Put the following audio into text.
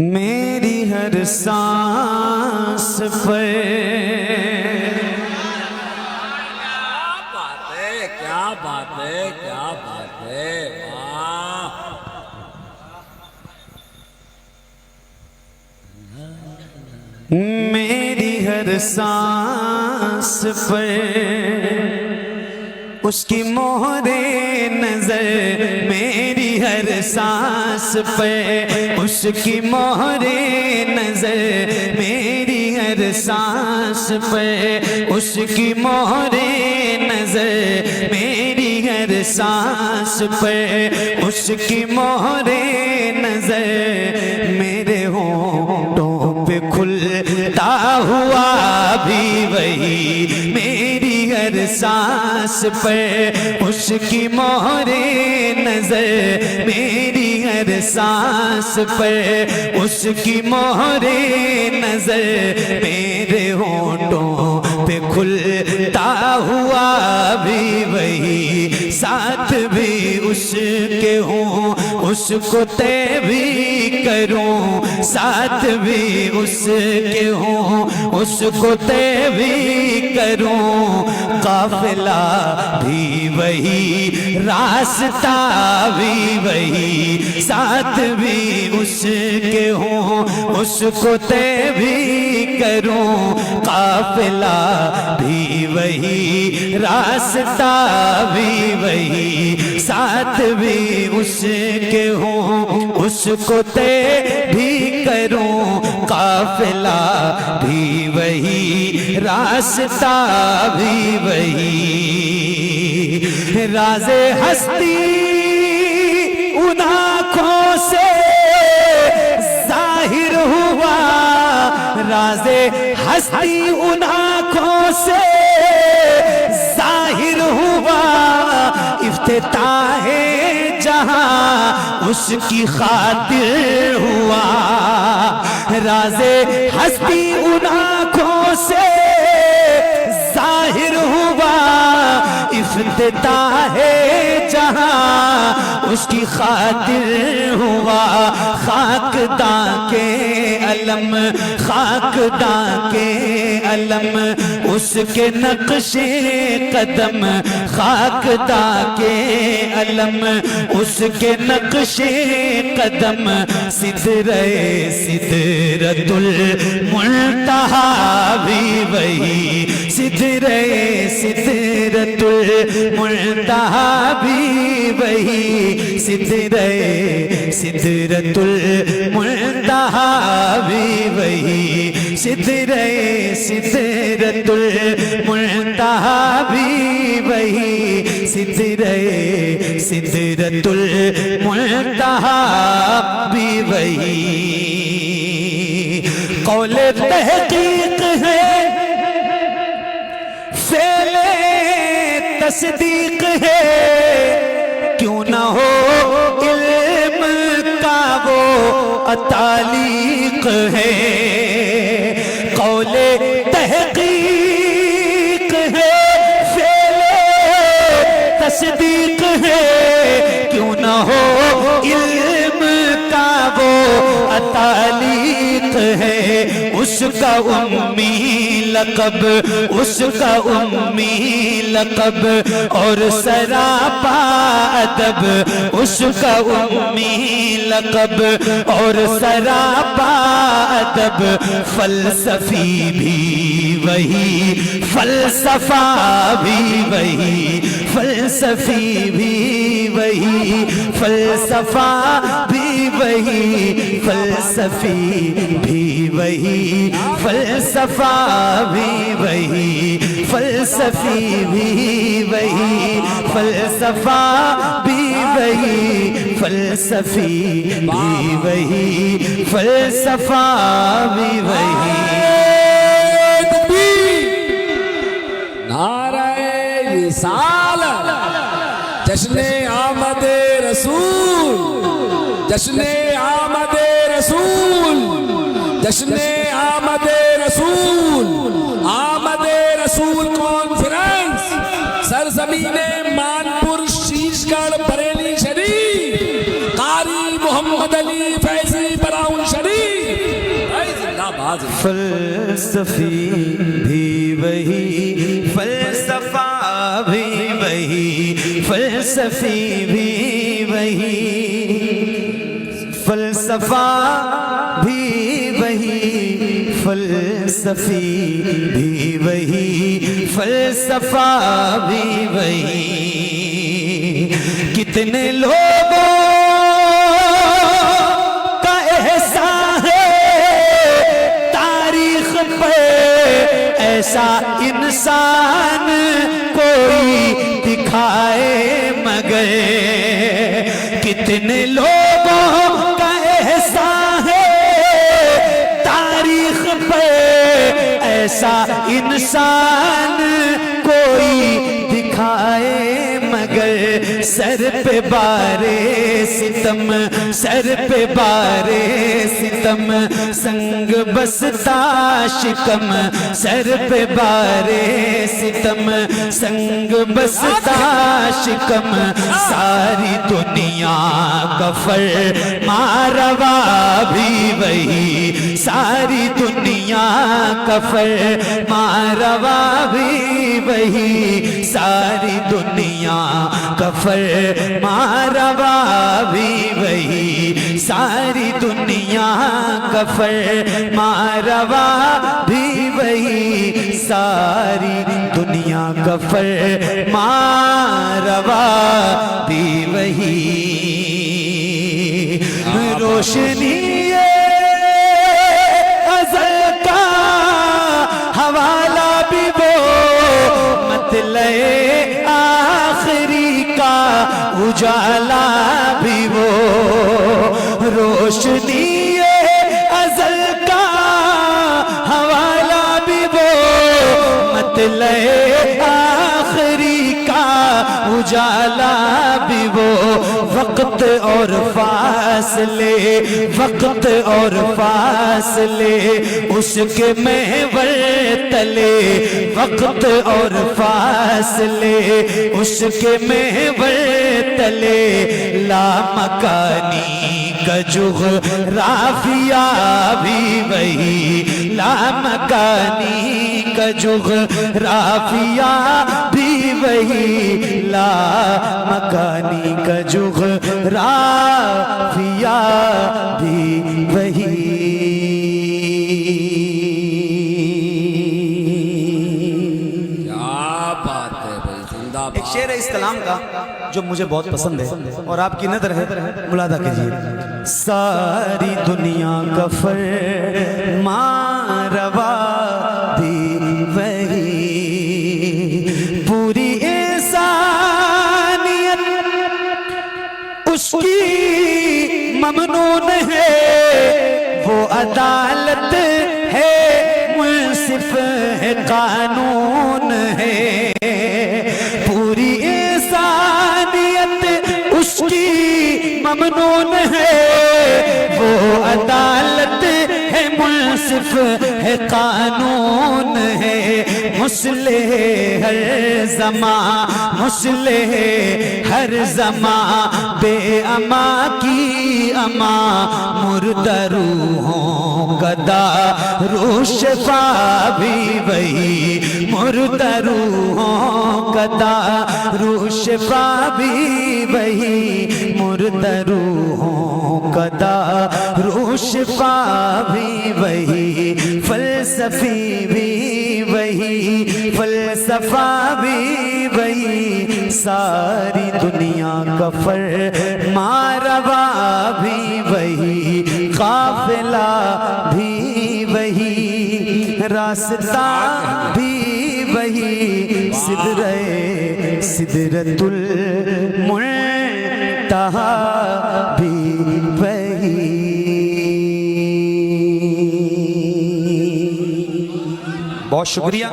میری ہر سانس پر کیا بات ہے واہ میری ہر سانس پر اس کی مہر نظر، میری ہر سانس پر اس کی مہر نظر، میری ہر سانس پر اس کی مہر نظر، میری ہر سانس پر اس کی مہر نظر، میرے ہونٹوں پہ کھلتا ہوا بھی وہی، میری ہر سانس پر اس کی مہر نظر، میری ہر سانس پر اس کی مہر نظر، میرے ہونٹوں پہ کھلتا ہوا بھی وہی، ساتھ بھی اس کے ہوں اس کو طے بھی کروں، ساتھ بھی اس کے ہوں اس کو طے بھی کروں، قافلہ بھی وہی راستہ بھی وہی، ساتھ بھی اس کے ہوں اس کو طے بھی کروں، قافلہ بھی وہی راستہ بھی وہی، ساتھ بھی اس کے ہوں اس کو طے بھی کروں، قافلہ بھی وہی راستہ بھی وہی، راز ہستی ان آنکھوں سے ظاہر ہوا، راز ہستی ان آنکھوں سے ظاہر ہوا، افتتاح جہاں اس کی خاطر ہوا، راز ہستی ان آنکھوں سے ظاہر ہوا، افتتاح جہاں اس کی خاطر ہوا، خاکداں کے علم، خاکداں کے علم اس کے نقش قدم، خاکداں کے علم اس کے نقش قدم، سدرہ سدرۃ المنتہا بھی وہی، سدرہ سدرۃ المنتہا بھی وہی، سدرہ سدرۃ المنتہا بھی وہی، سدرہ سدرۃ المنتہا بھی وہی، سدرہ سدرۃ المنتہا بھی وہی، قول تحقیق ہے فعل تصدیق ہے، کیوں نہ ہو علم کا وہ تعلیق ہے، قول تحقیق ہے فعل تصدیق ہے، کیوں نہ ہو علم کا وہ تعلیق ہے، اس کا امی لقب، اس کا امی لقب اور سراپا ادب، اس کا امی لقب اور سراپا ادب، فلسفی بھی وہی، فلسفہ بھی وہی، فلسفی بھی وہی، فلسفہ بھی وہی، فلسفی بھی وہی، فلسفہ بھی وہی، فلسفی بھی وہی، فلسفہ بھی وہی، فلسفی بھی وہی، فلسفہ بھی وہی، نعرہ رسالت، جشن آمد رسول، جشن آمد رسول، جشن آمد رسول، آمد رسول کانفرنس، سرزمین مانپور شیش گڑھ بریلی شریف، قاری محمد علی فیضی براؤن شریف، فلسفی بھی وہی فلسفہ بھی وہی فلسفی بھی وہی فلسفہ بھی وہی فلسفی بھی وہی فلسفہ بھی وہی کتنے لوگوں کا احسان ہے تاریخ پہ ایسا انسان کوئی دکھائے مگر کتنے لوگوں کا احسان ہے تاریخ پہ ایسا انسان کوئی دکھائے مگر سر پہ بارے ستم سر پہ بارے ستم سنگ بستا شکم سر پہ بارے ستم سنگ بستا شکم ساری دنیا کا فرمانروا بھی وہی ساری دنیا کا فرمانروا بھی وہی ساری دنیا کا فرمانروا بھی وہی ساری دنیا کا فرمانروا بھی وہی ساری دنیا کا فرمانروا بھی وہی روشنی ازل کا حوالہ بھی وہ مطلع آخری کا اجالا بھی وہ روشنی ازل کا حوالہ بھی وہ مطلع آخری کا اجالا بھی وہ وقت اور فاصلے وقت اور فاصلے اس کے محور تلے وقت اور فاصلے اس کے محور تلے لامکانی کا جغرافیہ بھی وہی لامکانی کا جغرافیہ بھی وہی لامکانی کا جغرافیہ بھی وہی ایک شعر ہے اس کلام کا جو مجھے بہت پسند ہے اور آپ کی نظر ہے ملاحظہ کیجیے ساری دنیا کا فرمانروا بھی وہی پوری انسانیت اس کی ممنون ہے وہ عدالت ہے منصف ہے قانون ہے پوری انسانیت اس کی ممنون ہے وہ عدالت ہے منصف ہے قانون ہے مصلح ہر زمان مصلح ہر زمان بے اما کی اما مردہ روحوں کا دارو شفا بھی وہی مردہ روحوں کا دارو شفا بھی وہی مردہ روحوں کا دارو شفا بھی وہی فلسفی بھی وہی فلسفہ بھی وہی ساری دنیا کا فرمانروا بھی وہی قافلہ بھی وہی راستہ بھی وہی سدرۃ المنتہا بھی وہی بہت شکریہ